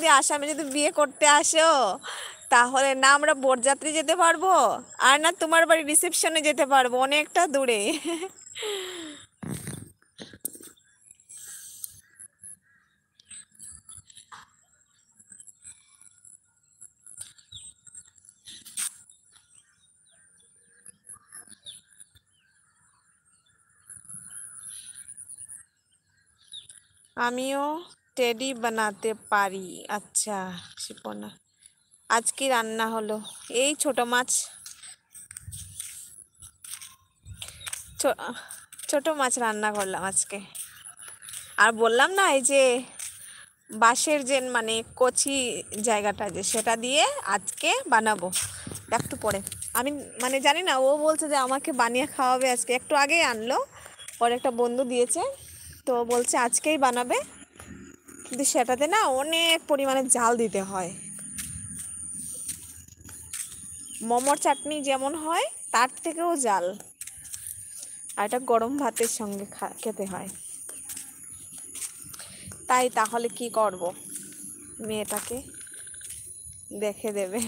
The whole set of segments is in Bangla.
যদি আসামে যদি বিয়ে করতে আসো, তাহলে না আমরা বরযাত্রী যেতে পারবো, আর না তোমার বাড়ি রিসেপশনে যেতে পারবো, অনেকটা দূরে। আমিও টেডি বানাতে পারি। আচ্ছা শিপনা, আজ কি রান্না হলো? এই ছোট মাছ, ছো- ছোট মাছ রান্না করলাম আজকে। আর বললাম না, এই যে বাঁশের যে মানে কচি জায়গাটা যে সেটা দিয়ে আজকে বানাবো একটু পরে। আমি মানে জানি না, ও বলছে যে আমাকে বানিয়ে খাওয়াবে আজকে, একটু আগেই আনলো, ওর একটা বন্ধু দিয়েছে, তো বলছে আজকেই বানাবে। কিন্তু সেটাতে না অনেক পরিমাণে জাল দিতে হয়, মোমোর চাটনি যেমন হয় তার থেকেও জাল, আর এটা গরম ভাতের সঙ্গে খেতে হয়। তাই তাহলে কি করব, মেয়েটাকে দেখে দেবে।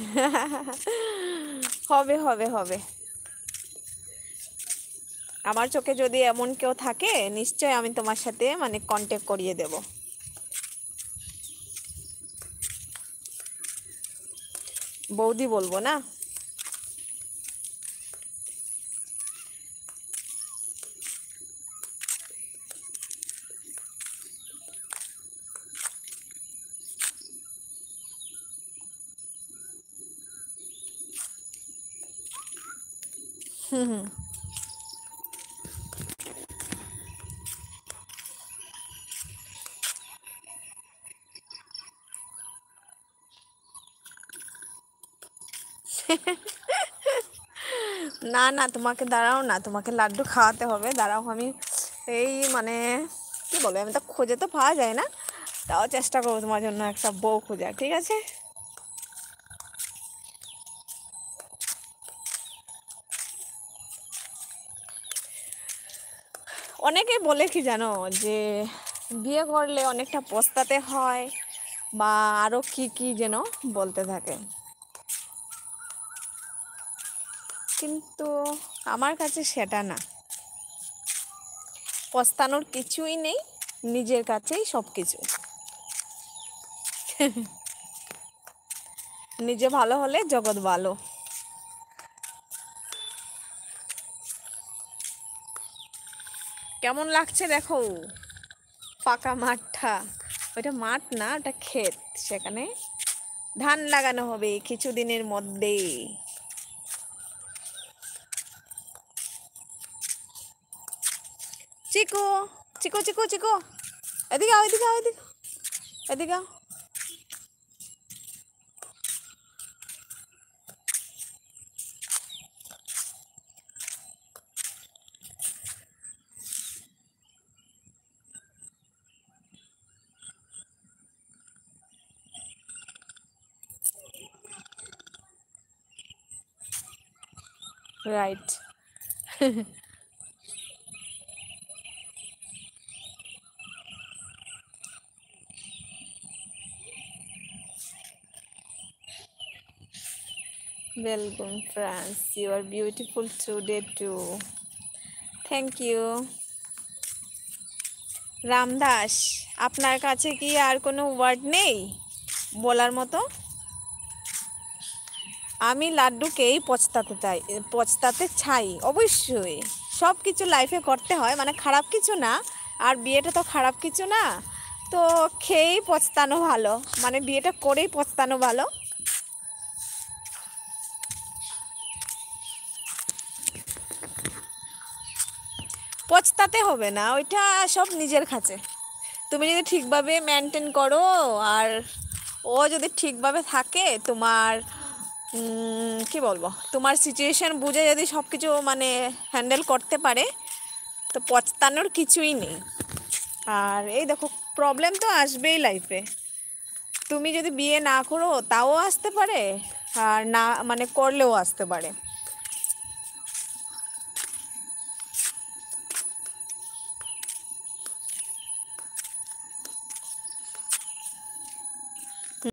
হবে হবে হবে, আমার চোখে যদি এমন কেউ থাকে নিশ্চয় আমি তোমার সাথে মানে কন্ট্যাক্ট করিয়ে দেব। বৌদি বলবো না? না না, তোমাকে দাঁড়াও না, তোমাকে লাড্ডু খাওয়াতে হবে, দাঁড়াও আমি এই মানে কি বলবো, আমি তো খুঁজে তো পাওয়া যায় না, তাও চেষ্টা করবো তোমার জন্য একটা বউ খোঁজার, ঠিক আছে? অনেকে বলে কি জানো, যে বিয়ে করলে অনেকটা পস্তাতে হয়, বা আরো কি কি যেন বলতে থাকে, কিন্তু আমার কাছে সেটা না, পস্তানোর কিছুই নেই, নিজের কাছেই সব কিছু। নিজে ভালো হলে জগৎ ভালো। কেমন লাগছে দেখো, ফাঁকা মাঠটা, ওইটা মাঠ না, ওটা ক্ষেত, সেখানে ধান লাগানো হবে কিছুদিনের মধ্যে। চিকু, চিকু চিকু চিকু, এদিকে আও, এদিকে আও, এদিকে, এদিকে আও। Right. Welcome, France. You are beautiful today too. Thank you. Ramdas, আপনার কাছে কি আর কোনো ওয়ার্ড নেই বলার মতো? আমি লাড্ডুকেই পচতাতে চাই অবশ্যই। সব কিছু লাইফে করতে হয়, মানে খারাপ কিছু না, আর বিয়েটা তো খারাপ কিছু না, তো খেয়েই পচতানো ভালো, মানে বিয়েটা করেই পচতানো ভালো। পচতাতে হবে না, ওইটা সব নিজের কাছে। তুমি যদি ঠিকভাবে মেনটেন করো, আর ও যদি ঠিকভাবে থাকে, তোমার কি বলবো, তোমার সিচুয়েশন বুঝে যদি সব কিছু মানে হ্যান্ডেল করতে পারে, তো পচতানোর কিছুই নেই। আর এই দেখো, প্রবলেম তো আসবেই লাইফে, তুমি যদি বিয়ে না করো তাও আসতে পারে, আর না মানে করলেও আসতে পারে।